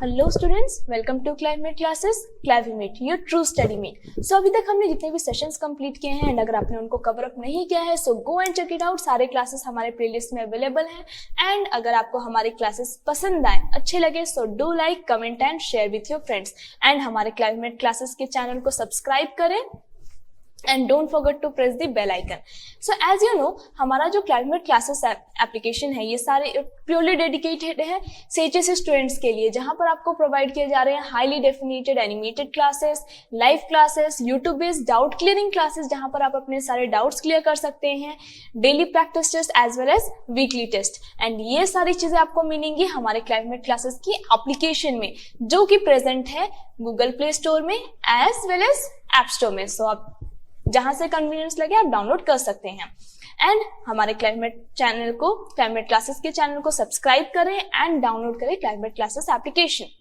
Hello students, welcome to climate classes climate your true study mate. So अभी तक हमने जितने भी सेशंस कंप्लीट किए हैं एंड अगर आपने उनको कवर अप नहीं किया है so go and check it out. सारे क्लासेस हमारे प्लेलिस्ट में अवेलेबल हैं एंड अगर आपको हमारी क्लासेस पसंद आए, अच्छे लगे so do like, comment and share with your friends and हमारे क्लाइमेट क्लासेस के चैनल को सब्सक्राइब करें and don't forget to press the bell icon. So as you know, हमारा जो क्लाइमेट क्लासेस एप्लीकेशन है ये सारे प्योरली डेडिकेटेड है CHSE स्टूडेंट्स के लिए, जहां पर आपको प्रोवाइड किए जा रहे हैं highly definated animated classes, live classes, YouTube based doubt clearing classes जहां पर आप अपने सारे डाउट्स क्लियर कर सकते हैं, daily practice test as well as weekly test. And ये सारी चीजें आपको मिलेंगी हमारे क्लाइमेट क्लासेस की एप्लीकेशन में, जो कि प्रेजेंट है गूगल प्ले स्टोर में as well as app store में। सो आप जहां से कन्वीनियंस लगे आप डाउनलोड कर सकते हैं एंड हमारे क्लाइमेट चैनल को, क्लाइमेट क्लासेस के चैनल को सब्सक्राइब करें एंड डाउनलोड करें क्लाइमेट क्लासेस एप्लीकेशन।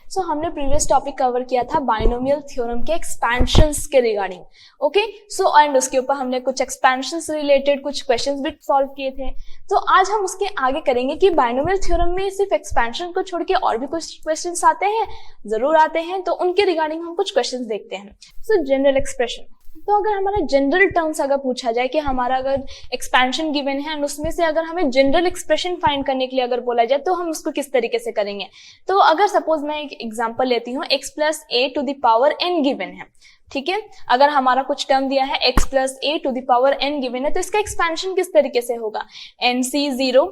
सो हमने प्रीवियस टॉपिक कवर किया था बाइनोमियल थ्योरम के एक्सपेंशंस के रिगार्डिंग, ओके। सो एंड उसके ऊपर हमने कुछ एक्सपेंशंस रिलेटेड कुछ क्वेश्चंस भी सॉल्व किए थे। तो आज हम उसके आगे करेंगे कि बाइनोमियल थ्योरम में सिर्फ एक्सपेंशन को छोड़ के और भी कुछ क्वेश्चंस आते हैं, जरूर आते हैं, तो उनके रिगार्डिंग हम कुछ क्वेश्चंस देखते हैं। सो जनरल एक्सप्रेशन, तो अगर हमारा जनरल टर्म्स अगर पूछा जाए कि हमारा अगर एक्सपेंशन गिवन है एंड उसमें से अगर हमें जनरल एक्सप्रेशन फाइंड करने के लिए अगर बोला जाए तो हम उसको किस तरीके से करेंगे। तो अगर सपोज मैं एक एग्जांपल लेती हूँ, x plus a to the power n given है, ठीक है। अगर हमारा कुछ टर्म दिया है x plus a to the power n given है तो इसका एक्सपेंशन किस तरीके से होगा, nc0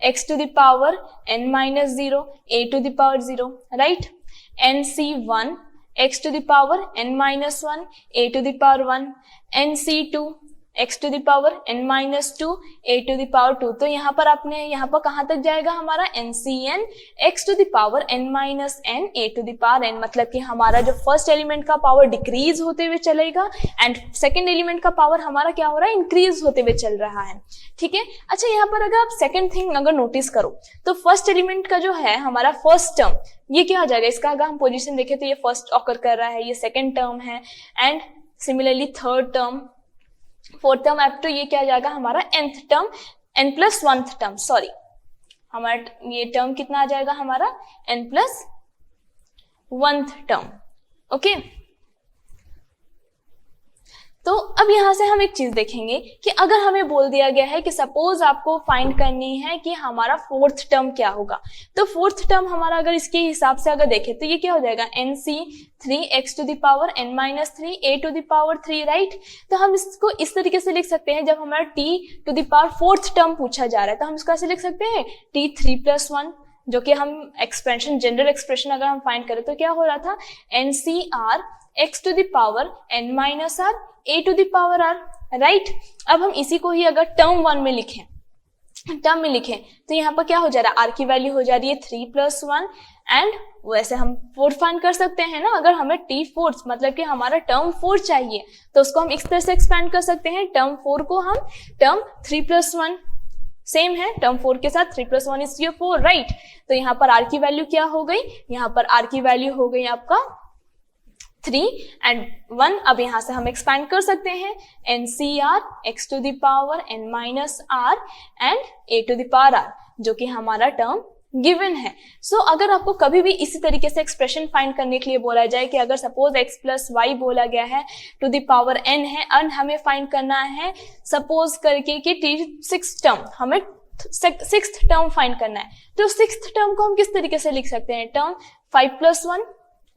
x to the power n minus 0 a to the power 0, right. nc1 x to the power n minus 1 a to the power 1, nc2 x to the power n minus 2 a to the power 2। तो यहाँ पर आपने यहाँ पर कहाँ तक जाएगा हमारा ncn x to the power n minus n a to the power n, मतलब कि हमारा जो फर्स्ट एलिमेंट का पावर डिक्रीज होते हुए चलेगा एंड सेकेंड एलिमेंट का पावर हमारा क्या हो रहा है, इंक्रीज होते हुए चल रहा है, ठीक है। अच्छा, यहाँ पर अगर आप सेकेंड थिंग अगर नोटिस करो तो फर्स्ट एलिमेंट का जो है हमारा फर्स्ट टर्म ये क्या हो जाएगा, इसका अगर हम पोजीशन देखें तो ये फर्स्ट ऑकर कर रहा है, ये सेकेंड टर्म है and similarly third term, fourth term up to ये क्या आ जाएगा हमारा nth term, n plus 1th term, sorry हमारा ये टर्म कितना आ जाएगा हमारा n plus 1th term, okay. तो अब यहां से हम एक चीज देखेंगे कि अगर हमें बोल दिया गया है कि सपोज आपको फाइंड करनी है कि हमारा फोर्थ टर्म क्या होगा, तो फोर्थ टर्म हमारा अगर इसके हिसाब से अगर देखें तो ये क्या हो जाएगा nc3 x to the power n minus 3 a to the power 3, right. तो हम इसको इस तरीके से लिख सकते हैं, जब हमारा t to the power fourth term पूछा जा रहा है तो हम इसको ऐसे लिख सकते हैं t3+1, जो कि हम एक्सपेंशन जनरल एक्सप्रेशन अगर हम फाइंड करें तो क्या हो रहा था ncr x to the power n minus r a to the power r, right. अब हम इसी को ही अगर टर्म वन में लिखें तो यहाँ पर क्या हो जा रहा है, r की वैल्यू हो जा रही है 3+1 एंड वैसे हम फोर्थ फाइंड कर सकते हैं ना। अगर हमें t फोर्थ मतलब कि हमारा टर्म 4 चाहिए तो उसको हम इस तरह से एक्सपेंड कर सकते हैं, टर्म 4 को हम टर्म 3+1 सेम है, टर्म 4 के साथ 3+1 इज 4, राइट। तो यहाँ पर r की वैल्यू क्या हो गई, यहाँ पर r की वैल्यू हो गई आपका 3 एंड 1। अब यहां से हम एक्सपैंड कर सकते हैं ncr x to the power n minus r and a to the power r, जो कि हमारा टर्म गिवन है। सो अगर आपको कभी भी इसी तरीके से एक्सप्रेशन फाइंड करने के लिए बोला जाए कि अगर सपोज x प्लस वाई बोला गया है टू द पावर n है एंड हमें फाइंड करना है सपोज करके कि t6 टर्म, हमें 6th टर्म फाइंड करना है, तो 6th टर्म को हम किस तरीके से लिख सकते हैं, टर्म 5+1,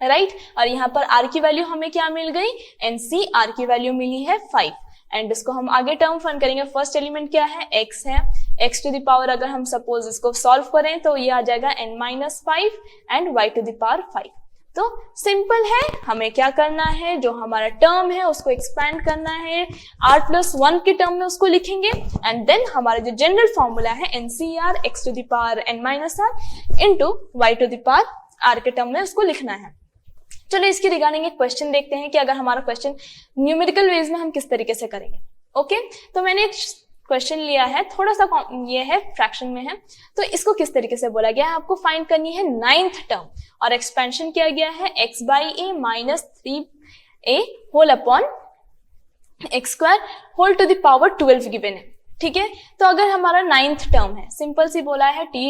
राइट। और यहाँ पर r की वैल्यू हमें क्या मिल गई, nc r की वैल्यू मिली है 5 एंड इसको हम आगे टर्म फाइंड करेंगे। फर्स्ट एलिमेंट क्या है, x है, x टू द पावर अगर हम सपोज इसको सॉल्व करें तो ये आ जाएगा n minus 5 and y to the power 5। तो सिंपल है, हमें क्या करना है, जो हमारा टर्म है उसको एक्सपैंड करना है, r+1 के टर्म में उसको लिखेंगे एंड देन हमारा जो जनरल फॉर्मूला है ncr x to the power n minus r into y to the power r के टर्म में उसको लिखना है। चलो इसके रिगार्डिंग एक क्वेश्चन देखते हैं कि अगर हमारा क्वेश्चन न्यूमेरिकल वेज में हम किस तरीके से करेंगे, ओके। तो मैंने एक क्वेश्चन लिया है, थोड़ा सा ये है फ्रैक्शन में है, तो इसको किस तरीके से बोला गया है, आपको फाइंड करनी है 9th टर्म और एक्सपेंशन किया गया है x/a minus 3a whole upon x² whole to the power 12 given है, ठीक है। तो अगर हमारा 9th टर्म है, सिंपल सी बोला है t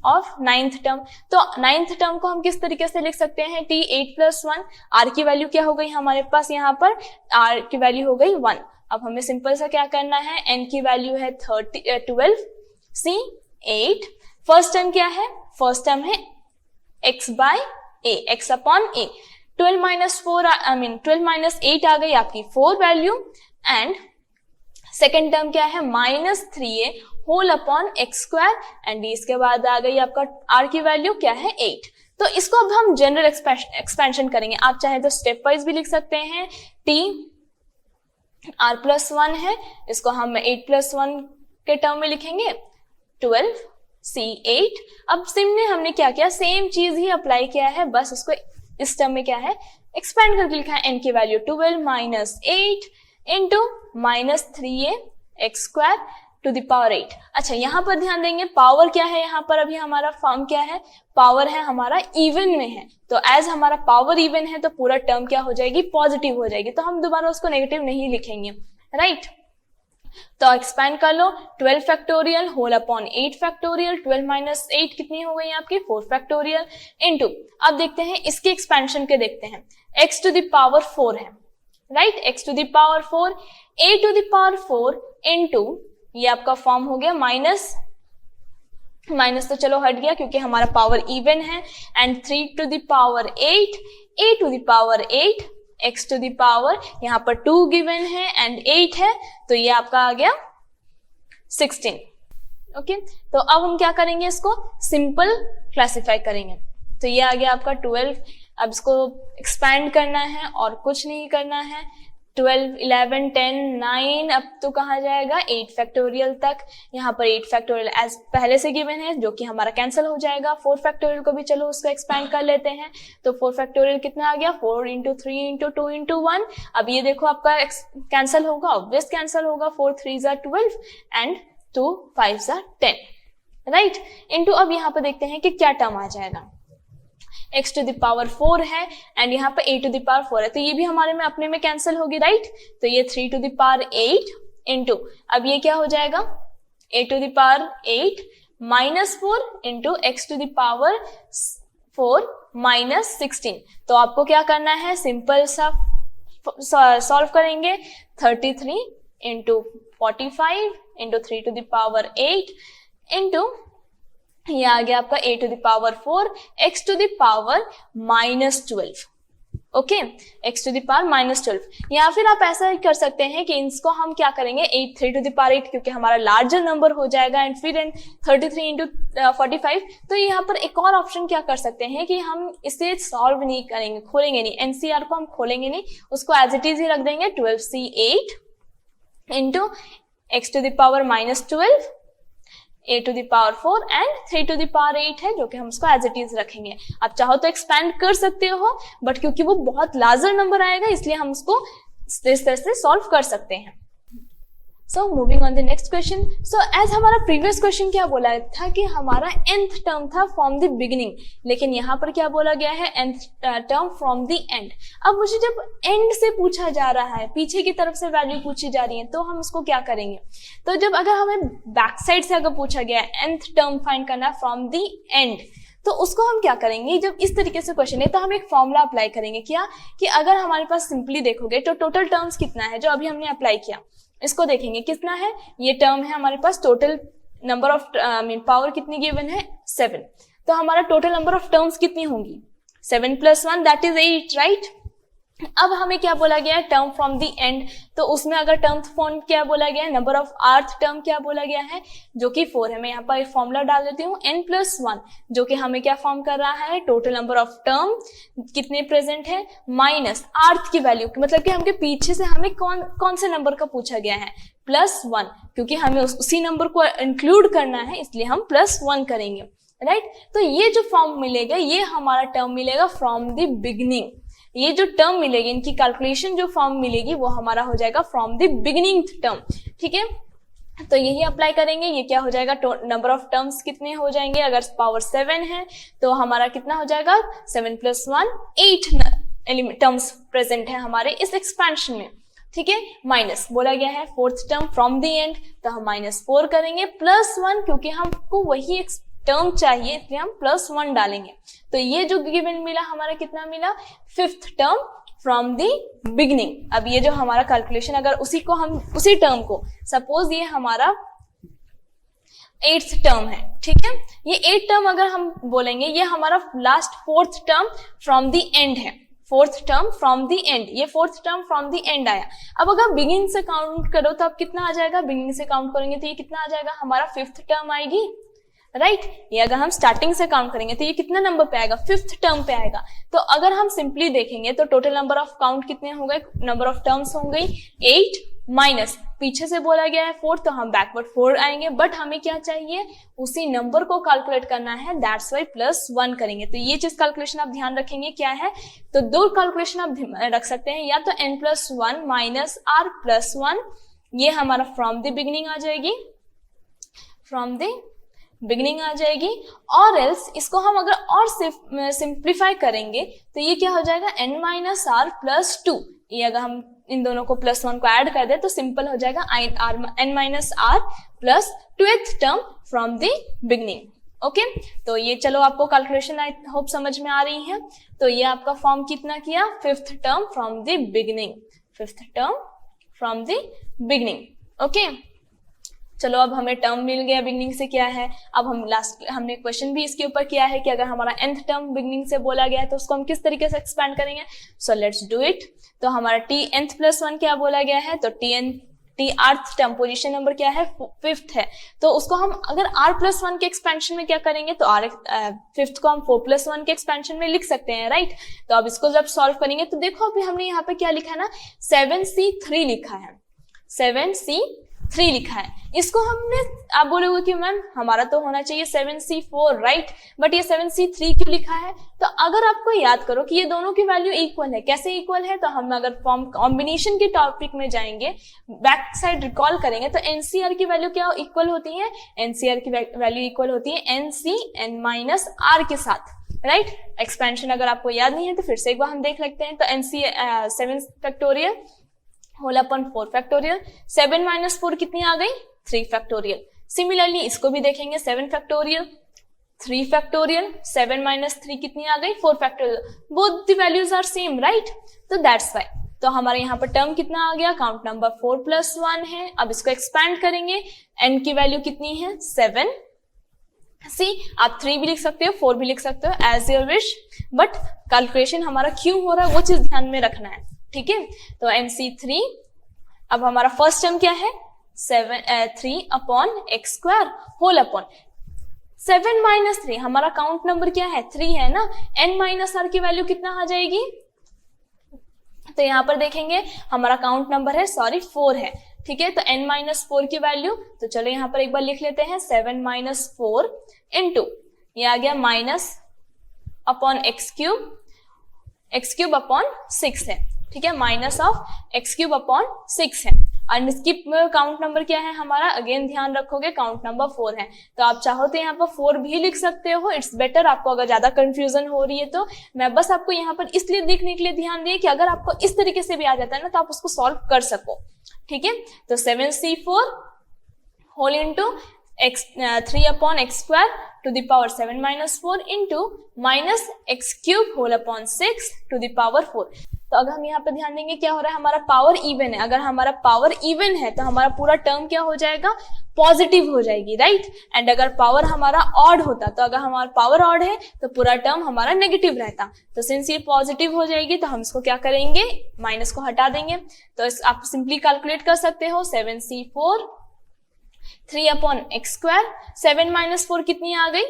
ऑफ 9th टर्म, तो 9th टर्म को हम किस तरीके से लिख सकते हैं, t 8+1, r की वैल्यू क्या हो गई हमारे पास यहाँ पर, r की वैल्यू हो गई 1। अब हमें सिंपल सा क्या करना है, n की वैल्यू है 12, c 8, फर्स्ट टर्म क्या है, फर्स्ट टर्म है x by a, x upon a, 12 minus 8 आ गई आपकी 4 वैल्यू, एंड सेकेंड टर्म क्या है, -3a whole upon x square, and इसके बाद आ गई आपका r की वैल्यू क्या है 8। तो इसको अब हम जनरल एक्सपेंशन करेंगे, आप चाहे तो स्टेप वाइज भी लिख सकते हैं, t r+1 है, इसको हम 8+1 के टर्म में लिखेंगे, 12 c 8। अब सिंपली हमने क्या किया, सेम चीज ही अप्लाई किया है, बस उसको इस टर्म में क्या है एक्सपेंड करके लिखा है, n की value 12 minus 8 into -3a x square to the power 8। अच्छा, यहाँ पर ध्यान देंगे पावर क्या है, यहाँ पर अभी हमारा फॉर्म क्या है, पावर है हमारा इवन में है, तो एज हमारा पावर इवन है तो पूरा टर्म क्या हो जाएगी, पॉजिटिव हो जाएगी, तो हम दोबारा उसको नेगेटिव नहीं लिखेंगे, राइट। तो एक्सपेंड कर लो, 12 factorial whole upon 8 factorial, 12 minus 8 कितनी हो गई आपकी 4 फैक्टोरियल, इनटू अब देखते हैं इसके एक्सपेंशन के, देखते हैं x टू द पावर 4 है, right, x to the power 4, a to the power 4 into ये आपका फॉर्म हो गया माइनस तो चलो हट गया क्योंकि हमारा पावर इवन है, and 3 to the power 8, a to the power 8, x to the power यहाँ पर 2 गिवन है एंड 8 है, तो ये आपका आ गया 16। ओके, तो अब हम क्या करेंगे, इसको सिंपल क्लासिफाई करेंगे, तो ये आ गया आपका 12। अब इसको एक्सपैंड करना है और कुछ नहीं करना है, 12, 11, 10, 9, अब तो कहाँ जाएगा 8 फैक्टोरियल तक, यहाँ पर 8 फैक्टोरियल एज पहले से गिवन है जो कि हमारा कैंसिल हो जाएगा, 4 फैक्टोरियल को भी चलो उसको एक्सपैंड कर लेते हैं, तो 4 फैक्टोरियल कितना आ गया, 4 इंटू 3 इंटू 2 इंटू 1। अब ये देखो आपका कैंसिल होगा, ऑब्वियस कैंसिल होगा, 4 3 12 एंड 2 5 10, राइट, इंटू अब यहाँ पर देखते हैं कि क्या टर्म आ जाएगा, x टू द पावर 4 है एंड यहाँ पे a टू द पावर 4 है, तो ये भी हमारे में अपने में कैंसिल होगी, राइट, तो ये 3 टू द पावर 8 इंटू अब ये क्या हो जाएगा a to the power 8 -4 into x to the power 4 minus 16। तो आपको क्या करना है, सिंपल सा सॉल्व करेंगे, 33 into 45 into 3 to the power 8 into ये आ गया आपका a to the power 4 x to the power -12। Okay, x to the power -12, या फिर आप ऐसा कर सकते हैं कि इसको हम क्या करेंगे 3 टू द पावर 8 क्योंकि हमारा लार्जर नंबर हो जाएगा, एंड फिर 33 इंटू 45। तो यहाँ पर एक और ऑप्शन क्या कर सकते हैं कि हम इसे सॉल्व नहीं करेंगे, खोलेंगे नहीं, एनसीआर को हम खोलेंगे नहीं, उसको एज इट इज ही रख देंगे, 12c8 into x to the power -12 a to the power 4 and 3 to the power 8 है जो कि हम उसको एज इट इज रखेंगे। आप चाहो तो एक्सपैंड कर सकते हो, बट क्योंकि वो बहुत लार्जर नंबर आएगा इसलिए हम उसको इस तरह से सॉल्व कर सकते हैं। So moving on the next question. So as हमारा प्रीवियस क्वेश्चन क्या बोला था कि हमारा nth टर्म था फ्रॉम द बिगिनिंग, लेकिन यहाँ पर क्या बोला गया है nth term from the end. अब मुझे जब एंड से पूछा जा रहा है, पीछे की तरफ से वैल्यू पूछी जा रही है, तो हम उसको क्या करेंगे, तो जब अगर हमें बैक साइड से अगर पूछा गया है nth टर्म फाइंड करना है फ्रॉम द एंड, तो उसको हम क्या करेंगे, जब इस तरीके से क्वेश्चन है तो हम एक फॉर्मूला अप्लाई करेंगे, क्या कि अगर हमारे पास सिंपली देखोगे तो टोटल टर्म्स कितना है जो अभी हमने अप्लाई किया, इसको देखेंगे कितना है, ये टर्म है हमारे पास, टोटल नंबर ऑफ पावर कितनी गिवन है 7, तो हमारा टोटल नंबर ऑफ टर्म्स कितनी होंगी 7 + 1 दैट इज 8, राइट। अब हमें क्या बोला गया है टर्म फ्रॉम द एंड, तो उसमें अगर टर्म फॉर्म क्या बोला गया है, नंबर ऑफ आर्थ टर्म क्या बोला गया है जो कि 4 है। मैं यहाँ पर फॉर्मूला डाल देती हूँ n+1 जो कि हमें क्या फॉर्म कर रहा है, टोटल नंबर ऑफ टर्म कितने प्रेजेंट है माइनस आर्थ की वैल्यू, मतलब कि हमके पीछे से हमें कौन से नंबर का पूछा गया है +1, क्योंकि हमें उसी नंबर को इंक्लूड करना है इसलिए हम +1 करेंगे, राइट। तो ये जो फॉर्म मिलेगा ये हमारा टर्म मिलेगा फ्रॉम द बिगिनिंग, ये जो टर्म मिलेगी इनकी कैलकुलेशन जो फॉर्म मिलेगी वो हमारा हो जाएगा फ्रॉम द बिगिनिंग टर्म, ठीक है। तो यही अप्लाई करेंगे, ये क्या हो जाएगा, नंबर ऑफ टर्म्स कितने हो जाएंगे, अगर पावर 7 है तो हमारा कितना हो जाएगा 7 + 1 8 टर्म्स प्रेजेंट है हमारे इस एक्सपेंशन में। ठीक है, माइनस बोला गया है fourth term from the and, तो हम -4 करेंगे +1, क्योंकि हमको वही एक टर्म चाहिए इसलिए हम +1 डालेंगे। तो ये जो गिवन मिला हमारा कितना मिला, fifth term from the beginning. अब ये जो हमारा कैलकुलेशन, अगर उसी टर्म को सपोज ये हमारा 8th टर्म है, ठीक है, ये 8th टर्म अगर हम बोलेंगे ये हमारा last 4th term from the and है, 4th term from the and, ये 4th term from the and आया। अब अगर बिगिनिंग से काउंट करो तो अब कितना आ जाएगा, बिगिनिंग से काउंट करेंगे तो ये कितना आ जाएगा, हमारा 5th टर्म आएगी, राइट। ये अगर हम स्टार्टिंग से काउंट करेंगे तो ये कितना नंबर पे आएगा, 5th टर्म पे आएगा। तो अगर हम सिंपली देखेंगे तो टोटल नंबर ऑफ काउंट कितने हो गए, नंबर ऑफ टर्म्स हो गई 8 माइनस पीछे से बोला गया है 4, तो हम बैकवर्ड 4 आएंगे, बट हमें क्या चाहिए, उसी नंबर को कैलकुलेट करना है, दैट्स वाई +1 करेंगे। तो ये चीज कैलकुलेशन आप ध्यान रखेंगे क्या है, तो दो कैलकुलेशन आप रख सकते हैं, या तो n+1 माइनस r+1, ये हमारा फ्रॉम द बिगिनिंग आ जाएगी, फ्रॉम द बिगिनिंग आ जाएगी, और एल्स इसको हम अगर और सिंप्लीफाई करेंगे तो ये क्या हो जाएगा, n-r+2, ये अगर हम इन दोनों को +1 को ऐड कर दे तो सिंपल हो जाएगा n-r plus 2th term from the beginning. Okay, तो ये चलो आपको कैलकुलेशन आई होप समझ में आ रही है। तो ये आपका फॉर्म कितना किया, 5th term from the beginning, 5th term from the beginning. Okay, चलो अब हमें टर्म मिल गया बिगिनिंग से क्या है। अब हमने क्वेश्चन भी इसके ऊपर किया है कि अगर हमारा nth टर्म बिगिनिंग से बोला गया है तो उसको हम किस तरीके से एक्सपेंड करेंगे। So let's do it. तो हमारा tnth+1 क्या बोला गया है, तो rth टर्म पोजीशन नंबर क्या है, 5th है, तो उसको हम अगर r+1 के एक्सपेंशन में क्या करेंगे, तो फिफ्थ को हम 4+1 के एक्सपेंशन में लिख सकते हैं, राइट। तो अब इसको जब सॉल्व करेंगे तो देखो अभी हमने यहाँ पे क्या लिखा है ना, 7c3 लिखा है, 7c3 लिखा है। इसको हमने, आप बोलोगे कि मैम हमारा तो होना चाहिए 7c4, राइट, बट ये 7c3 क्यों लिखा है। तो अगर आपको याद करो कि ये दोनों की वैल्यू इक्वल है, कैसे इक्वल है, तो हम अगर फॉर्म कॉम्बिनेशन के टॉपिक में जाएंगे, बैक साइड रिकॉल करेंगे, तो एनसीआर की वैल्यू क्या इक्वल होती है, एनसीआर की वैल्यू इक्वल होती है NC(n-r) के साथ, राइट। एक्सपेंशन अगर आपको याद नहीं है तो फिर से एक बार हम देख लेते हैं। तो NC 7 factorial whole upon 4 factorial, 7 - 4 कितनी आ गई, 3 फैक्टोरियल। सिमिलरली इसको भी देखेंगे, 7 फैक्टोरियल, 3 फैक्टोरियल, 7 - 3 कितनी आ गई, 4 factorial. Both the values are same, right. तो दैट्स वाई, तो हमारे यहाँ पर टर्म कितना आ गया, काउंट नंबर 4+1 है। अब इसको एक्सपैंड करेंगे, n की वैल्यू कितनी है, 7। आप 3 भी लिख सकते हो, 4 भी लिख सकते हो, as your wish, but calculation हमारा क्यों हो रहा है वो चीज ध्यान में रखना है, ठीक है। तो NC3, अब हमारा फर्स्ट टर्म क्या है, 3/x² होल अपॉन 7 - 3, हमारा काउंट नंबर क्या है, 3 है ना, n-r की वैल्यू कितना आ जाएगी, तो यहाँ पर देखेंगे हमारा काउंट नंबर है, 4 है, ठीक है। तो n-4 की वैल्यू, तो चलो यहाँ पर एक बार लिख लेते हैं, 7 - 4 इंटू ये आ गया माइनस अपॉन x³ अपॉन 6 है, ठीक है, माइनस ऑफ x³ अपॉन 6 है। और इसकी काउंट नंबर क्या है हमारा, अगेन ध्यान रखोगे काउंट नंबर 4 है, तो आप चाहो तो यहाँ पर 4 भी लिख सकते हो, इट्स बेटर। आपको अगर ज्यादा कंफ्यूजन हो रही है तो मैं बस आपको यहाँ पर इसलिए देखने के लिए ध्यान दिए कि अगर आपको इस तरीके से भी आ जाता है ना तो आप उसको सॉल्व कर सको, ठीक है। तो 7c4 whole into 3/x² to the power 7 - 4 into minus x³ whole upon 6 to the power 4। तो अगर हम यहाँ पे ध्यान देंगे क्या हो रहा है, हमारा पावर इवन है, अगर हमारा पावर इवन है तो हमारा पूरा टर्म क्या हो जाएगा, पॉजिटिव हो जाएगी, राइट। एंड अगर पावर हमारा ऑड होता, तो अगर हमारा पावर ऑड है तो पूरा टर्म हमारा नेगेटिव रहता। तो सिंस ये पॉजिटिव हो जाएगी तो हम इसको क्या करेंगे, माइनस को हटा देंगे। तो आप सिंपली कैलकुलेट कर सकते हो, 7c4 3/x², 7 - 4 कितनी आ गई,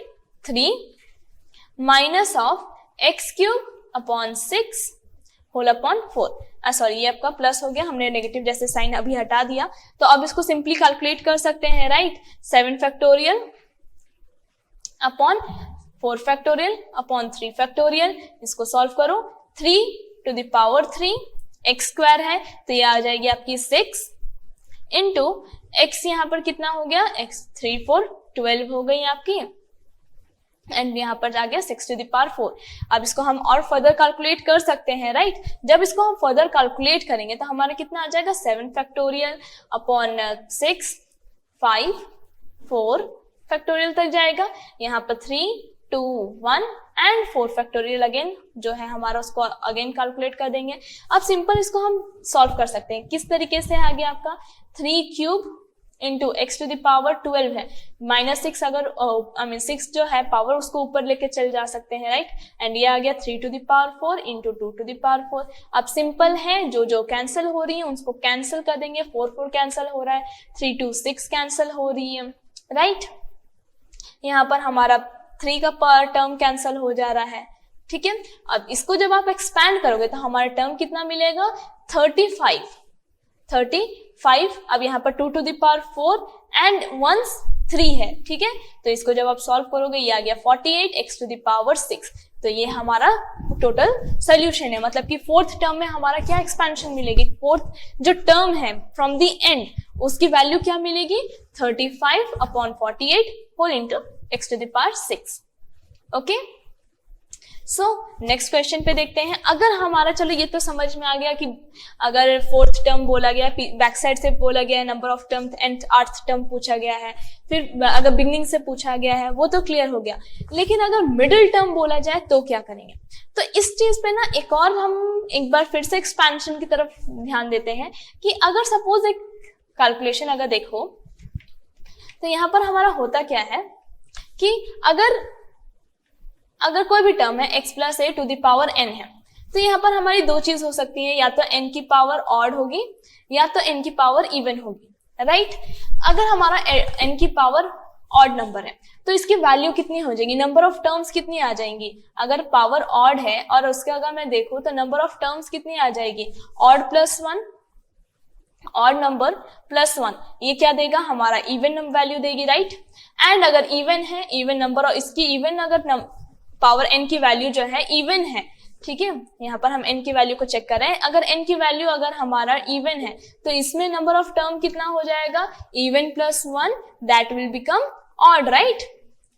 3, minus of x³ upon 6 whole upon 4। Sorry, ये आपका प्लस हो गया, हमने नेगेटिव जैसे साइन अभी हटा दिया। तो अब इसको सिंपली कैलकुलेट कर सकते हैं, right. 7 factorial upon 4 factorial upon 3 factorial, इसको सॉल्व करो, 3 x² है तो ये आ जाएगी आपकी 6 इंटू x, यहाँ पर कितना हो गया, x 3 4 12 हो गई आपकी, एंड यहाँ पर आ गया 6 to the power 4। अब इसको हम और फर्दर कैलकुलेट कर सकते हैं, राइट। जब इसको हम फर्दर कैलकुलेट करेंगे तो हमारा कितना आ जाएगा 7 फैक्टोरियल अपॉन 6 5 4 फैक्टोरियल तक जाएगा। यहाँ पर 3 2 1 एंड 4 फैक्टोरियल अगेन जो है हमारा, उसको अगेन कैलकुलेट कर देंगे। अब सिंपल इसको हम सॉल्व कर सकते हैं। किस तरीके से आ गया आपका 3 cube into x to the power 12 है, -6 अगर 6 जो है पावर उसको ऊपर लेके चल जा सकते हैं, राइट। एंड ये आ गया 3 to the power 4 into 2 to the power 4। अब सिंपल है, जो कैंसिल हो रही है उसको कैंसिल कर देंगे। 4 4 कैंसिल हो रहा है, 3 2 6 कैंसिल हो रही है, राइट। यहाँ पर हमारा 3 का पर टर्म कैंसिल हो जा रहा है, ठीक है। अब इसको जब आप एक्सपैंड करोगे तो हमारा टर्म कितना मिलेगा 35। अब यहाँ पर 2 to the power 4 एंड 1 3 है, ठीक है। तो इसको जब आप सॉल्व करोगे ये आ गया 48 x to the power 6। तो ये हमारा टोटल सोल्यूशन है। मतलब कि फोर्थ टर्म में हमारा क्या एक्सपेंशन मिलेगी, फोर्थ जो टर्म है फ्रॉम द एंड उसकी वैल्यू क्या मिलेगी 35 upon 48 whole into x to the power 6। Okay, so next question पे देखते हैं। अगर हमारा, चलो ये तो समझ में आ गया कि अगर फोर्थ टर्म बोला गया, बैक साइड से बोला गया है, number of term and 8th term पूछा गया है, फिर अगर बिगनिंग से पूछा गया है वो तो क्लियर हो गया। लेकिन अगर मिडिल टर्म बोला जाए तो क्या करेंगे, तो इस चीज पे ना एक और हम एक बार फिर से एक्सपेंशन की तरफ ध्यान देते हैं कि अगर सपोज एक कैलकुलेशन अगर देखो तो यहाँ पर हमारा होता क्या है कि अगर कोई भी टर्म है x plus a to the power n है, तो यहाँ पर हमारी दो चीज हो सकती है, या तो n की पावर ऑड होगी या तो n की पावर इवन होगी, राइट। अगर हमारा n की पावर ऑड नंबर है तो इसकी वैल्यू कितनी हो जाएगी, नंबर ऑफ टर्म्स कितनी आ जाएंगी। अगर पावर ऑड है और उसका अगर मैं देखूं तो नंबर ऑफ टर्म्स कितनी आ जाएगी, odd plus 1, odd number plus 1, ये क्या देगा हमारा इवन वैल्यू देगी, राइट। एंड अगर इवन है, इवन नंबर और इसकी इवन अगर पावर n की वैल्यू जो है इवन है, ठीक है। यहाँ पर हम n की वैल्यू को चेक कर रहे हैं। अगर n की वैल्यू अगर हमारा इवन है तो इसमें नंबर ऑफ टर्म कितना हो जाएगा, even plus 1 that will become odd, right.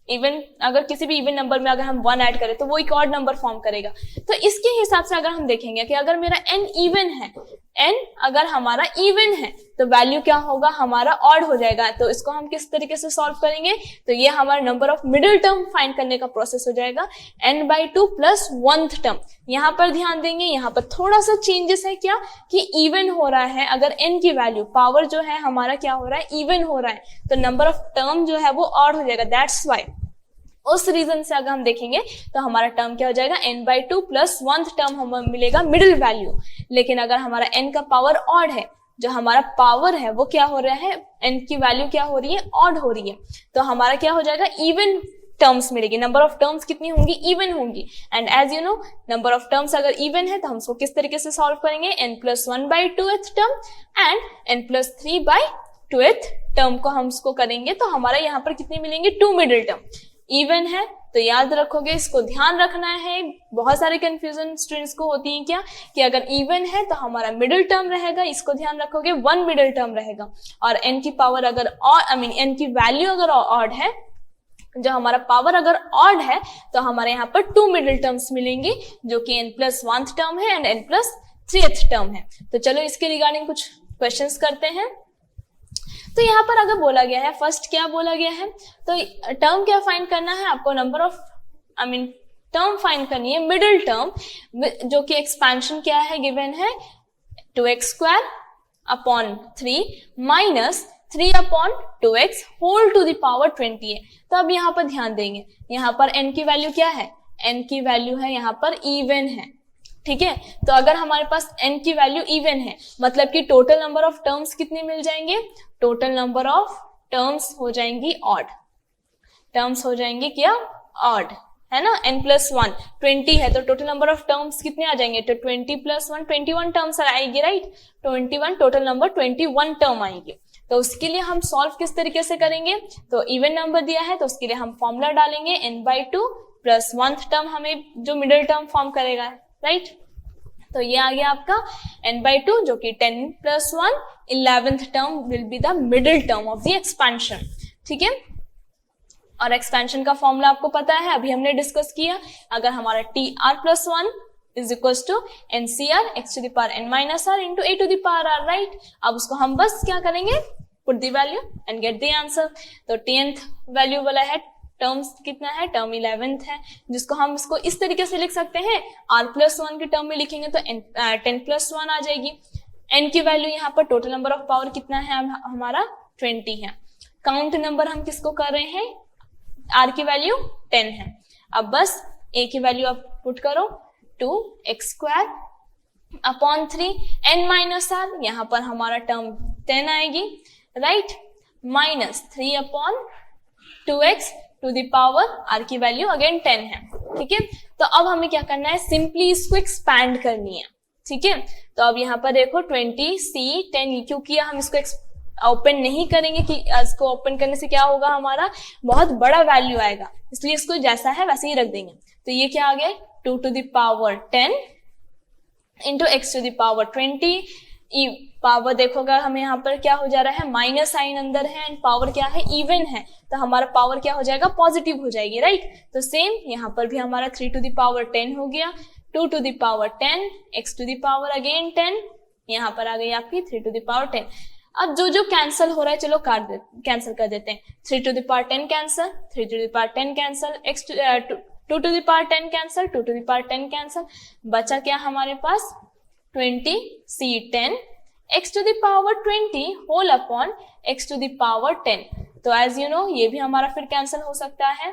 Even अगर किसी भी इवन नंबर में अगर हम 1 ऐड करें तो वो एक ऑड नंबर फॉर्म करेगा। तो इसके हिसाब से अगर हम देखेंगे कि अगर मेरा n इवन है, n अगर हमारा इवन है तो वैल्यू क्या होगा हमारा ऑड हो जाएगा। तो इसको हम किस तरीके से सॉल्व करेंगे, तो ये हमारा number of middle term find करने का प्रोसेस हो जाएगा n/2 प्लस 1th टर्म। यहाँ पर ध्यान देंगे, यहाँ पर थोड़ा सा चेंजेस है क्या कि इवन हो रहा है। अगर n की वैल्यु पावर जो है हमारा क्या हो रहा है, इवन हो रहा है, तो नंबर ऑफ टर्म जो है वो ऑड हो जाएगा, दैट्स वाई। उस रीजन से अगर हम देखेंगे तो हमारा टर्म क्या हो जाएगा n/2 प्लस 1th टर्म हमें मिलेगा मिडिल वैल्यू। लेकिन अगर हमारा n का पावर ऑड है, जो हमारा पावर है वो क्या हो रहा है, n की वैल्यू क्या हो रही है, ऑड हो रही है, तो हमारा क्या हो जाएगा इवन टर्म्स मिलेगी। नंबर ऑफ टर्म्स कितनी होंगी, इवन होंगी। And as you know number of terms अगर इवन है तो हम इसको किस तरीके से सॉल्व करेंगे, n+1/2th term and n+3/2th term को हम इसको करेंगे तो हमारा यहाँ पर कितनी मिलेंगे, 2 मिडिल टर्म। इवन है तो याद रखोगे, इसको ध्यान रखना है। बहुत सारे कंफ्यूजन स्टूडेंट्स को होती है क्या कि अगर इवन है तो हमारा मिडिल टर्म रहेगा, इसको ध्यान रखोगे 1 मिडिल टर्म रहेगा। और n की पावर अगर n की वैल्यू अगर ऑड है, जो हमारा पावर अगर ऑड है तो हमारे यहाँ पर 2 मिडिल टर्म्स मिलेंगे जो कि n+1th टर्म है एंड n+3th टर्म है। तो चलो इसके रिगार्डिंग कुछ क्वेश्चंस करते हैं। तो यहाँ पर अगर बोला गया है, फर्स्ट क्या बोला गया है, तो टर्म क्या फाइंड करना है आपको, नंबर ऑफ टर्म फाइंड करनी है मिडिल टर्म, जो कि एक्सपेंशन क्या है गिवन है 2x² upon 3 minus 3 upon 2x whole to the power 20 है। तो अब यहाँ पर ध्यान देंगे, यहाँ पर n की वैल्यू क्या है, n की वैल्यू है यहाँ पर इवन है, ठीक है। तो अगर हमारे पास n की वैल्यू इवन है मतलब कि टोटल नंबर ऑफ टर्म्स कितने मिल जाएंगे, टोटल नंबर ऑफ टर्म्स हो जाएंगी ऑड, टर्म्स हो जाएंगे क्या ऑड, है ना। n+1 20 है तो टोटल नंबर ऑफ टर्म्स कितने आ जाएंगे, तो 20+1 21 टर्म्स आएगी, राइट। 21 टोटल नंबर 21 टर्म आएगी। तो उसके लिए हम सॉल्व किस तरीके से करेंगे, तो इवन नंबर दिया है तो उसके लिए हम फॉर्मूला डालेंगे n/2 प्लस 1th टर्म हमें जो मिडिल टर्म फॉर्म करेगा, राइट। तो ये आ गया आपका n/2 जो कि 10+1 11th term will be the middle term of the expansion, ठीक है। और एक्सपेंशन का फॉर्मूला आपको पता है, अभी हमने डिस्कस किया। अगर हमारा TR+1 is equal to NCR x to the power n minus r into a to the power r, right. अब उसको हम बस क्या करेंगे, put the value and get the answer. तो 10th वैल्यू वाला है, टर्म्स कितना है, टर्म 11th है, जिसको हम इसको इस तरीके से लिख सकते हैं, R+1 के टर्म में लिखेंगे तो 10+1 आ जाएगी। n की वैल्यू यहाँ पर टोटल नंबर ऑफ पावर कितना है हमारा 20 है। काउंट नंबर हम किसको कर रहे हैं, r की वैल्यू 10 है। अब बस a की वैल्यू आप पुट करो, 2x² upon 3 n minus r, यहाँ पर हमारा टर्म 10 आएगी, right, minus 3 upon 2x to the power r की वैल्यू अगेन 10 है, ठीक है। तो अब हमें क्या करना है, सिंपली इसको एक्सपैंड करनी है, ठीक है। तो अब यहाँ पर देखो 20c10, क्यों किया, हम इसको ओपन नहीं करेंगे कि इसको ओपन करने से क्या होगा, हमारा बहुत बड़ा वैल्यू आएगा, इसलिए इसको जैसा है वैसे ही रख देंगे। तो ये क्या आ गया, 2 to the power 10 into x to the power 20, power देखोगा हमें यहाँ पर क्या हो जा रहा है, माइनस साइन अंदर है एंड पावर क्या है, इवन है, तो हमारा पावर क्या हो जाएगा, पॉजिटिव हो जाएगी, राइट। तो सेम यहाँ पर भी हमारा 3 टू द पावर 10 हो गया, 2 to the power 10, x to the power again 10, यहाँ पर आ गई आपकी 3 टू द पावर 10। अब जो जो कैंसिल हो रहा है चलो कैंसिल कर देते हैं, 3 to the power 10 cancel, 3 to the power 10 cancel, 2 to the power 10 cancel, 2 to the power 10 cancel, बचा क्या हमारे पास 20c10 x to the power 20 whole upon x to the power 10। तो एज यू नो ये भी हमारा फिर कैंसिल हो सकता है,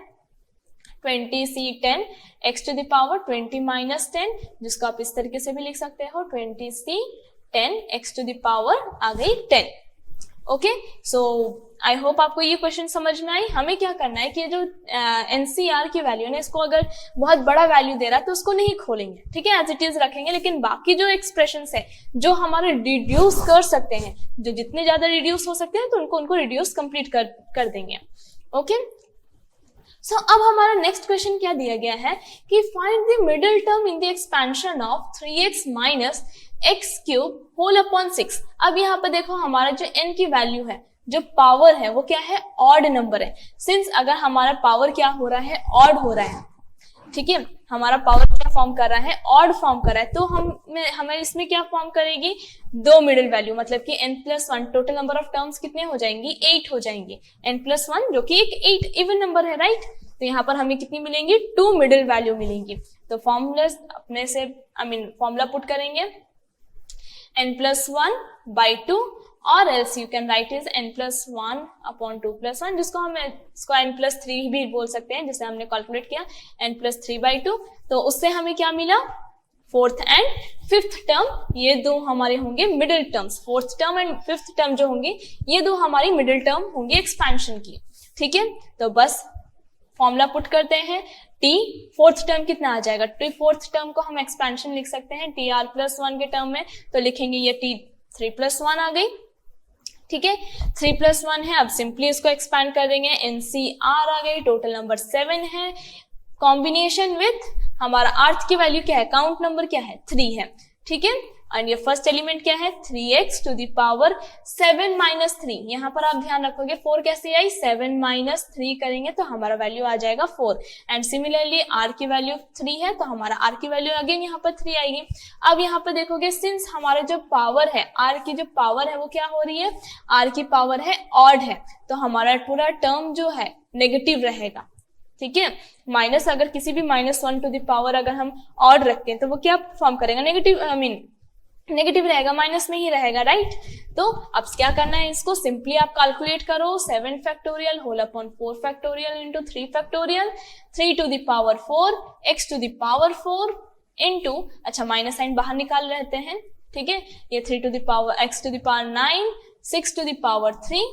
20c10 x to the power 20 minus 10, जिसको आप इस तरीके से भी लिख सकते हो, 20c10 x to the power आ गई 10। ओके, सो आई होप आपको ये क्वेश्चन समझ में आई। हमें क्या करना है कि जो NCR की वैल्यू है इसको अगर बहुत बड़ा वैल्यू दे रहा है तो उसको नहीं खोलेंगे, ठीक है, एज इट इज रखेंगे, लेकिन बाकी जो एक्सप्रेशंस है जो हमारे रिड्यूस कर सकते हैं, जो जितने ज्यादा रिड्यूस हो सकते हैं तो उनको रिड्यूस कंप्लीट कर देंगे। ओके, सो अब हमारा नेक्स्ट क्वेश्चन क्या दिया गया है कि find the middle term in the expansion of 3x minus x cube whole upon 6। अब यहाँ पर देखो हमारा जो n की वैल्यू है, जो पावर है वो क्या है, ऑड नंबर है। सिंस अगर हमारा पावर क्या हो रहा है, ऑड हो रहा है, ठीक है, हमारा पावर क्या फॉर्म कर रहा है, ऑड फॉर्म कर रहा है, तो हमें इसमें क्या फॉर्म करेगी, दो मिडिल वैल्यू, मतलब कि n+1 total number of terms कितने हो जाएंगी, 8 हो जाएंगे, n+1 जो कि एक 8 इवन नंबर है, राइट। तो यहाँ पर हमें कितनी मिलेंगी, 2 मिडिल वैल्यू मिलेंगी। तो फॉर्मूला अपने से फॉर्मूला पुट करेंगे, n+1/2 और else you can write is n+1 upon 2+1, जिसको हम इसको n+3 भी बोल सकते हैं, जिसे हमने कैलकुलेट किया n+3/2। तो उससे हमें क्या मिला, फोर्थ एंड फिफ्थ टर्म, ये दो हमारे होंगे middle terms, fourth term and fifth term जो होंगी ये दो हमारी मिडिल टर्म होंगी एक्सपेंशन की, ठीक है। तो बस फॉर्मूला पुट करते हैं, t फोर्थ टर्म कितना आ जाएगा, t फोर्थ टर्म को हम एक्सपेंशन लिख सकते हैं TR+1 के टर्म में, तो लिखेंगे ये t3+1 आ गई, ठीक है, 3+1 है। अब सिंपली इसको एक्सपैंड कर देंगे, NCR आ गई, टोटल नंबर 7 है, कॉम्बिनेशन विथ हमारा अर्थ की वैल्यू क्या है, काउंट नंबर क्या है, 3 है, ठीक है। एंड ये फर्स्ट एलिमेंट क्या है, 3x to the power 7 minus 3। यहाँ पर आप ध्यान रखोगे 4 कैसे आई, 7 माइनस 3 करेंगे तो हमारा वैल्यू आ जाएगा 4। एंड सिमिलरली r की वैल्यू 3 है तो हमारा r की वैल्यू अगेन यहाँ पर 3 आएगी। अब यहाँ पर देखोगे सिंस हमारा जो पावर है, r की जो पावर है वो क्या हो रही है, r की पावर है ऑड है, तो हमारा पूरा टर्म जो है नेगेटिव रहेगा, ठीक है। माइनस अगर किसी भी -1 टू द पावर अगर हम ऑड रखते हैं तो वो क्या फॉर्म करेगा, नेगेटिव नेगेटिव रहेगा, माइनस में ही रहेगा, राइट। तो अब क्या करना है, इसको सिंपली आप कैलकुलेट करो, 7 factorial whole upon 4 factorial into 3 factorial, 3 to the power 4 x to the power 4 into, अच्छा माइनस साइन बाहर निकाल लेते हैं, ठीक है, ये 3 to the power x to the power 9, 6 to the power 3।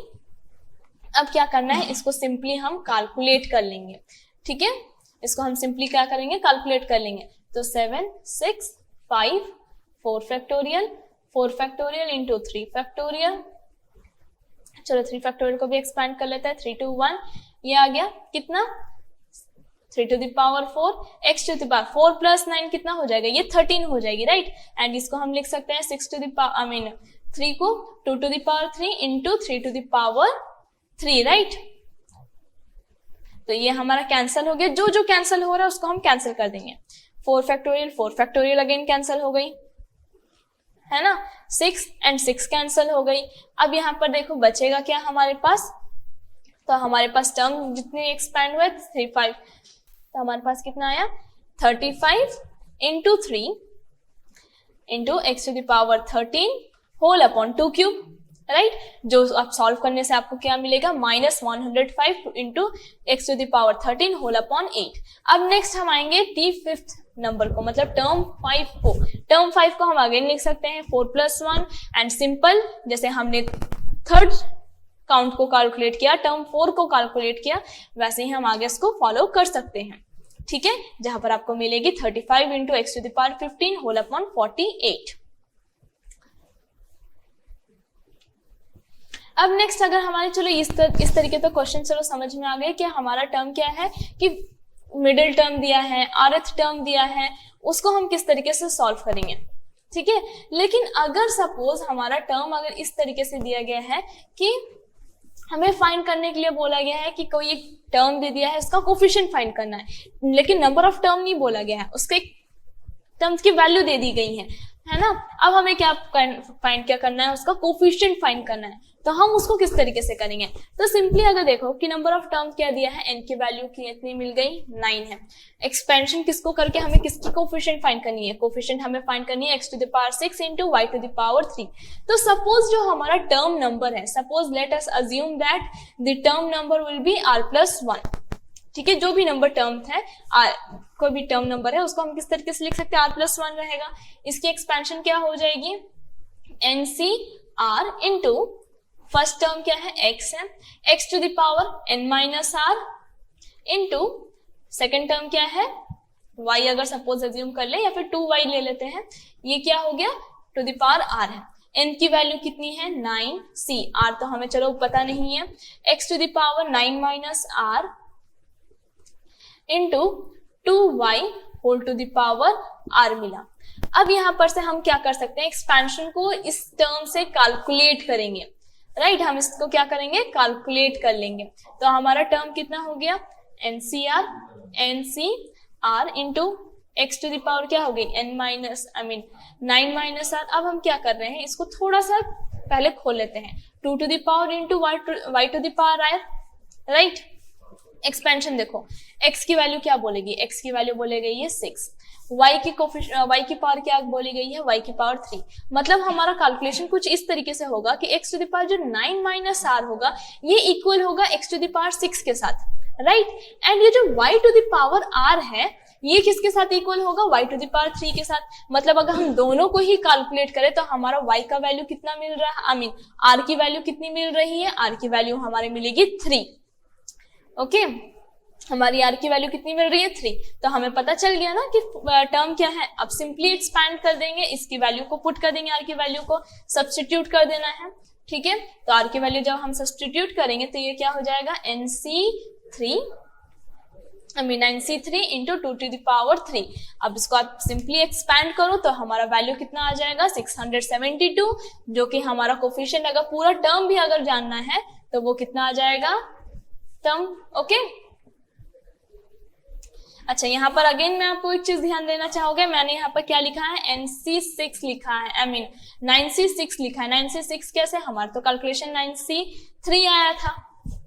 अब क्या करना है, इसको सिंपली हम कैलकुलेट कर लेंगे, ठीक है, इसको हम सिंपली क्या करेंगे, कैलकुलेट कर लेंगे। तो 7, 6, 5, 4 फैक्टोरियल इंटू 3 फैक्टोरियल, चलो 3 फैक्टोरियल को भी एक्सपैंड कर लेते हैं, 3 to 1, ये आ गया कितना, 3 to the power 4 x to the power 4 plus 9 कितना हो जाएगा, ये 13 हो जाएगी, राइट। एंड इसको हम लिख सकते हैं 6 टू द पावर 3 को 2 to the power 3 into 3 to the power 3, right. तो ये हमारा कैंसिल हो गया, जो जो कैंसिल हो रहा है उसको हम कैंसिल कर देंगे। 4 फैक्टोरियल अगेन कैंसिल हो गई, है ना। 6 and 6 कैंसिल हो गई। अब यहाँ पर देखो बचेगा क्या हमारे पास, तो हमारे पास टर्म जितने एक्सपैंड हुए 35, तो हमारे पास कितना आया 35 into 3 into x to the power 13 whole upon 2 cube, right. जो आप सॉल्व करने से आपको क्या मिलेगा -105 into x to the power 13 whole upon 8। अब नेक्स्ट हम आएंगे T5th नंबर को, मतलब टर्म 5 को। टर्म 5 को हम आगे लिख सकते हैं 4 + 1 एंड सिंपल, जैसे हमने थर्ड काउंट को कैलकुलेट किया, टर्म 4 को कैलकुलेट किया, वैसे ही हम आगे इसको फॉलो कर सकते हैं, ठीक है। जहां पर आपको मिलेगी 35 into x to the power 15 whole upon 48। अब नेक्स्ट अगर हमारे, चलो इस तरीके तो क्वेश्चन चलो समझ में आ गए कि हमारा टर्म क्या है, कि मिडिल टर्म दिया है, rth टर्म दिया है, उसको हम किस तरीके से सॉल्व करेंगे, ठीक है। लेकिन अगर सपोज हमारा टर्म अगर इस तरीके से दिया गया है कि हमें फाइंड करने के लिए बोला गया है कि कोई एक टर्म दे दिया है, इसका कोफिशिएंट फाइंड करना है, लेकिन नंबर ऑफ टर्म नहीं बोला गया है, उसके टर्म्स की वैल्यू दे दी गई है ना। अब हमें क्या फाइंड क्या करना है, उसका कोफिशिएंट फाइंड करना है। तो हम उसको किस तरीके से करेंगे, तो सिंपली अगर देखो कि नंबर ऑफ टर्म्स क्या दिया है, n की वैल्यू कितनी मिल गई 9 है। एक्सपेंशन किसको करके हमें किसकी कोफिशिएंट फाइंड करनी है, कोफिशिएंट हमें फाइंड करनी है x to the power 6 into y to the power 3। तो सपोज जो हमारा टर्म नंबर है, suppose let us assume that the term number will be r+1, ठीक है। जो भी नंबर टर्म है, कोई भी टर्म नंबर है, उसको हम किस तरीके से लिख सकते हैं, r+1 रहेगा। इसकी एक्सपेंशन क्या हो जाएगी NCR इंटू फर्स्ट टर्म क्या है x है, x to the power n-r into second term क्या है y, अगर सपोज अज्यूम कर ले या फिर 2y ले लेते हैं, ये क्या हो गया टू द पावर r है। n की वैल्यू कितनी है 9c, r तो हमें चलो पता नहीं है, x to the power 9 - r into 2y whole to the power r मिला। अब यहां पर से हम क्या कर सकते हैं, एक्सपेंशन को इस टर्म से कैलकुलेट करेंगे, राइट। हम इसको क्या करेंगे, कैलकुलेट कर लेंगे। तो हमारा टर्म कितना हो गया NCR into x to the power क्या हो गई 9 - r। अब हम क्या कर रहे हैं, इसको थोड़ा सा पहले खोल लेते हैं, 2 to the power into y to the power r, right. Expansion देखो, x की वैल्यू क्या बोलेगी, x की वैल्यू बोले गई है 6, y की पावर क्या बोली गई है y की पावर 3। मतलब हमारा कैलकुलेशन कुछ इस तरीके से होगा कि x टू द पावर जो 9 - r होगा, ये इक्वल होगा x टू द पावर 6 के साथ, राइट। एंड ये जो y to the power r है, ये किसके साथ इक्वल होगा, y टू द पावर 3 के साथ। मतलब अगर हम दोनों को ही कैलकुलेट करें तो हमारा y का वैल्यू कितना मिल रहा है, r की वैल्यू कितनी मिल रही है, r की वैल्यू हमारी मिलेगी 3, ओके। हमारी r की वैल्यू कितनी मिल रही है 3। तो हमें पता चल गया ना कि टर्म क्या है। अब सिंपली एक्सपैंड कर देंगे, इसकी वैल्यू को पुट कर देंगे, r की वैल्यू को सब्स्टिट्यूट कर देना है, ठीक है। तो r की वैल्यू जब हम सब्स्टिट्यूट करेंगे तो ये क्या हो जाएगा NC3 into 2 to the power 3। अब इसको आप सिंपली एक्सपैंड करो तो हमारा वैल्यू कितना आ जाएगा 672, जो कि हमारा कोफिशिएंट, अगर पूरा टर्म भी अगर जानना है तो वो कितना आ जाएगा टर्म, ओके। अच्छा, यहाँ पर अगेन मैं आपको एक चीज ध्यान देना चाहूंगा, मैंने यहाँ पर क्या लिखा है NC6 लिखा है, 9C6 लिखा है। 9C6 कैसे, हमारा तो कैलकुलेशन 9C3 आया था,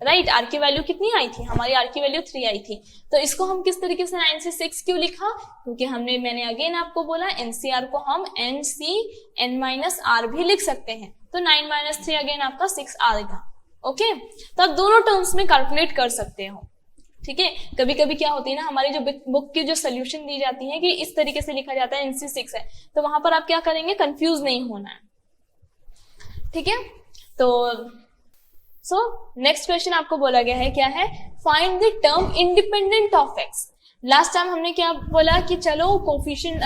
राइट। r की वैल्यू कितनी आई थी, हमारी r की वैल्यू 3 आई थी। तो इसको हम किस तरीके से 9C6 क्यों लिखा, क्योंकि मैंने अगेन आपको बोला NCR को हम NCn-r भी लिख सकते हैं। तो 9 - 3 अगेन आपका 6 आएगा, ओके। तो आप दोनों टर्म्स में कैलकुलेट कर सकते हो, ठीक है। कभी कभी क्या होती है ना, हमारी जो बुक की जो सोल्यूशन दी जाती है कि इस तरीके से लिखा जाता है NC6 है, तो वहां पर आप क्या करेंगे, कंफ्यूज नहीं होना है, ठीक है। तो नेक्स्ट क्वेश्चन आपको बोला गया है, क्या है, find the term independent of x। Last time हमने क्या बोला कि चलो कोफिशिएंट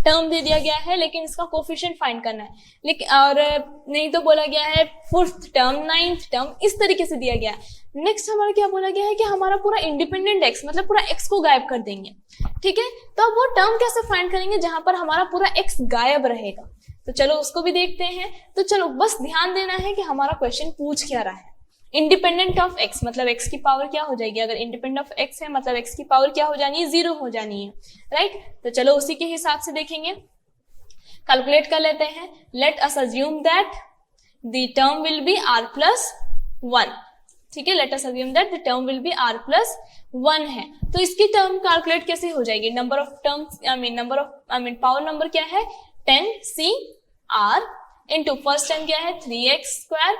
टर्म दे दिया गया है, लेकिन इसका कोफिशिएंट फाइंड करना है, लेकिन और नहीं तो बोला गया है 4th टर्म 9th टर्म, इस तरीके से दिया गया है। नेक्स्ट हमारा क्या बोला गया है कि हमारा पूरा इंडिपेंडेंट x, मतलब पूरा x को गायब कर देंगे, ठीक है। तो अब वो टर्म कैसे फाइंड करेंगे जहां पर हमारा पूरा x गायब रहेगा, तो चलो उसको भी देखते हैं। तो चलो बस ध्यान देना है कि हमारा क्वेश्चन पूछ क्या रहा है, इंडिपेंडेंट ऑफ x मतलब x की पावर क्या हो जाएगी, अगर इंडिपेंडेंट ऑफ x है मतलब x की पावर क्या हो जानी है, 0 हो जानी है, राइट। तो चलो उसी के हिसाब से देखेंगे, कैलकुलेट कर लेते हैं। Late us assume that the term will be r plus 1, ठीक है। Late us assume that the term will be r plus 1 है, तो इसकी टर्म कैलकुलेट कैसे हो जाएगी, number of terms power number क्या है 10cr इंटू फर्स्ट टर्म क्या है 3x²,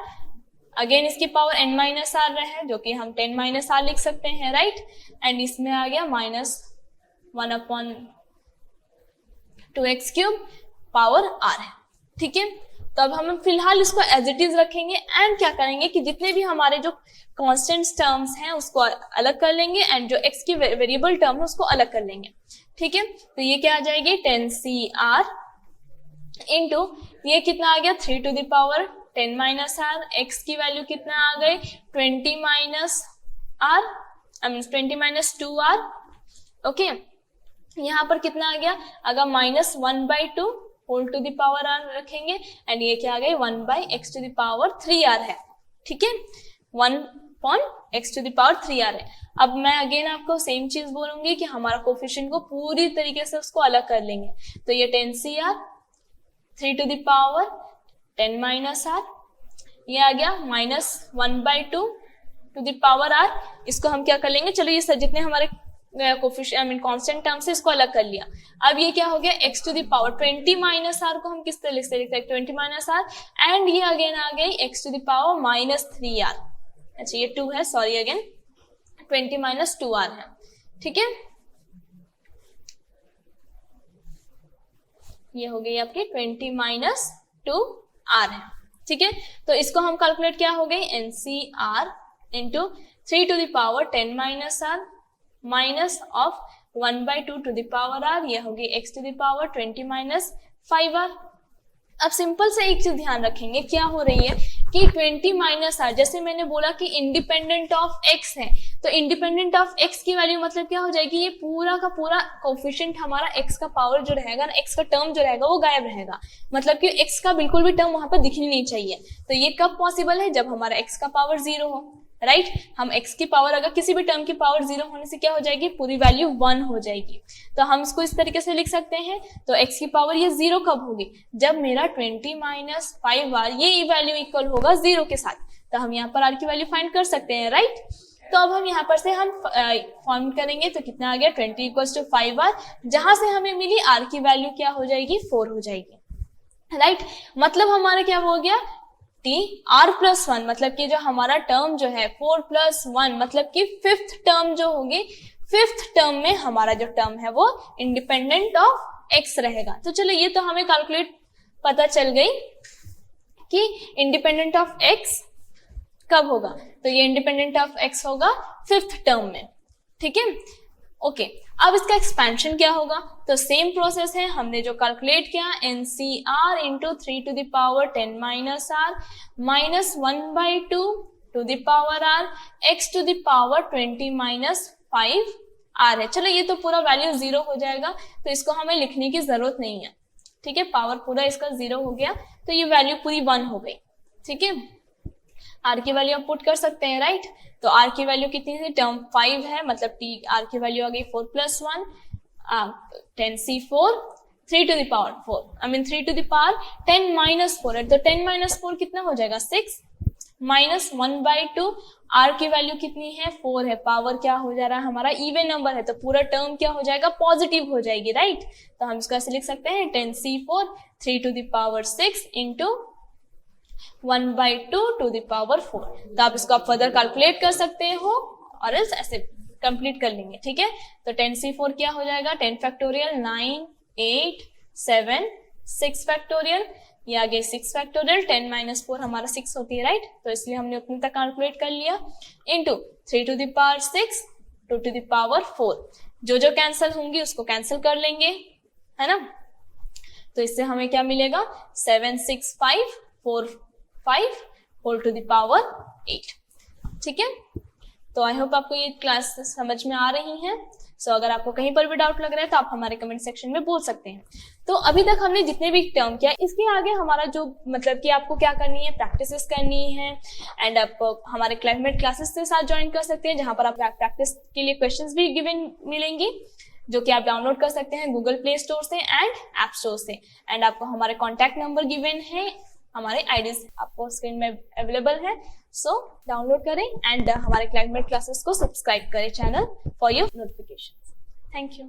अगेन इसकी पावर n माइनस आर है जो कि हम 10 माइनस आर लिख सकते हैं, राइट। एंड इसमें आ गया -1/2x³ पावर r है, ठीक है। तो अब हम फिलहाल इसको एज इट इज रखेंगे एंड क्या करेंगे कि जितने भी हमारे जो कांस्टेंट टर्म्स हैं उसको अलग कर लेंगे एंड जो x की वेरिएबल टर्म है उसको अलग कर लेंगे, ठीक है। तो ये क्या आ जाएगी 10cr इंटू ये कितना आ गया 3 to the power 10 minus r, x की वैल्यू कितना आ गई 20 minus are, 20 minus 2r, okay. यहाँ पर कितना आ गया, अगर -1/2 whole to the power r रखेंगे एंड ये क्या आ गई 1/x to the power 3r है, ठीक है, 1/x to the power 3r है। अब मैं अगेन आपको सेम चीज बोलूंगी कि हमारा कोफिशिएंट को पूरी तरीके से उसको अलग कर लेंगे, तो ये 10cr 3 to the power 10 minus r, ये आ गया -1/2 टू द पावर r, इसको हम क्या कर लेंगे, चलो ये जितने हमारे कोफिशिएंट कांस्टेंट टर्म्स है इसको अलग कर लिया। अब ये क्या हो गया x to the power 20 minus r को हम किस तरह लिख सकते हैं 20 माइनस आर, एंड ये अगेन आ गई x to the power -3r, अच्छा ये 2 है, सॉरी अगेन 20 माइनस 2r है, ठीक है। ये हो गई आपकी 20 माइनस 2r है, ठीक है। तो इसको हम कैलकुलेट क्या हो गई NCR into 3 to the power 10 minus r minus of 1/2 to the power r, ये होगी x to the power 20 minus 5r। अब सिंपल से एक चीज ध्यान रखेंगे, क्या हो रही है कि 20 माइनस आर, जैसे मैंने बोला कि इंडिपेंडेंट ऑफ x है, तो इंडिपेंडेंट ऑफ x की वैल्यू मतलब क्या हो जाएगी, ये पूरा का पूरा कोफिशिएंट हमारा x का पावर जो रहेगा ना, x का टर्म जो रहेगा वो गायब रहेगा, मतलब कि x का बिल्कुल भी टर्म वहां पर दिखनी नहीं चाहिए। तो ये कब पॉसिबल है, जब हमारा x का पावर 0 हो, राइट। हम x की पावर अगर किसी भी टर्म की पावर 0 होने से क्या हो जाएगी, पूरी वैल्यू 1 हो जाएगी। तो हम इसको इस तरीके से लिख सकते हैं, तो x की पावर ये 0 कब होगी, जब मेरा 20 माइनस 5r ये वैल्यू इक्वल होगा 0 के साथ, तो हम यहाँ पर r की वैल्यू फाइंड कर सकते हैं, राइट। तो अब हम यहाँ पर से हम फॉर्म करेंगे, तो कितना आ गया 20 इक्वल्स टू 5r, जहां से हमें मिली r की वैल्यू क्या हो जाएगी 4 हो जाएगी, राइट। मतलब हमारा क्या हो गया r प्लस 1, मतलब कि जो हमारा टर्म जो है 4 प्लस 1 मतलब कि 5th टर्म जो होगी, 5th टर्म में हमारा जो टर्म है वो इंडिपेंडेंट ऑफ x रहेगा। तो चलो ये तो हमें कैलकुलेट पता चल गई कि इंडिपेंडेंट ऑफ x कब होगा, तो ये इंडिपेंडेंट ऑफ x होगा 5th टर्म में, ठीक है, ओके। अब इसका एक्सपेंशन क्या होगा, तो सेम प्रोसेस है, हमने जो कैलकुलेट किया NCR into 3 to the power 10 minus r minus 1/2 to the power r x to the power 20 minus 5r है। चलो ये तो पूरा वैल्यू 0 हो जाएगा, तो इसको हमें लिखने की जरूरत नहीं है, ठीक है, पावर पूरा इसका 0 हो गया, तो ये वैल्यू पूरी 1 हो गई, ठीक है। r की वैल्यू आप पुट कर सकते हैं, राइट। तो r की वैल्यू कितनी थी, टर्म 5 है, मतलब t r की वैल्यू आ गई 4 plus 1 10c4 3 to the power 4 3 to the power 10 minus 4 है, तो 10 माइनस 4 कितना हो जाएगा 6 माइनस 1/2, r की वैल्यू कितनी है 4 है, पावर क्या हो जा रहा है हमारा इवन नंबर है, तो पूरा टर्म क्या हो जाएगा पॉजिटिव हो जाएगी, राइट। तो हम इसको ऐसे लिख सकते हैं 10c4 3 to the power 6 into 1/2 to the power 4। तो आप इसको आप फर्दर कैलकुलेट कर सकते हो और ऐसे कंप्लीट कर लेंगे, ठीक है। तो 10c4 क्या हो जाएगा 10 फैक्टोरियल 9 8 7 6 फैक्टोरियल, ये आगे 6 फैक्टोरियल 10 माइनस 4 हमारा 6 होती है, राइट। तो इसलिए हमने उतने तक कैलकुलेट कर लिया into 3 to the power 6 2 to the power 4, जो जो कैंसिल होंगी उसको कैंसिल कर लेंगे, है ना। तो इससे हमें क्या मिलेगा 7 6 5 4 5 होल टू द पावर 8, ठीक है। तो आई होप आपको ये क्लास समझ में आ रही है। सो अगर आपको कहीं पर भी डाउट लग रहा है तो आप हमारे कमेंट सेक्शन में बोल सकते हैं। तो अभी तक हमने जितने भी टर्म किया, इसके आगे हमारा जो मतलब कि आपको क्या करनी है, प्रैक्टिसेस करनी है। एंड आप हमारे क्लाइमेट क्लासेस के साथ ज्वाइन कर सकते हैं, जहां पर आप प्रैक्टिस के लिए क्वेश्चंस भी गिवन मिलेंगी, जो कि आप डाउनलोड कर सकते हैं गूगल प्ले स्टोर से एंड ऐप स्टोर से। एंड आपको हमारे कॉन्टैक्ट नंबर गिवन है, हमारे आईडीज आपको स्क्रीन में अवेलेबल है। सो डाउनलोड करें एंड हमारे क्लाइमेट क्लासेस को सब्सक्राइब करें channel for your notification. Thank you.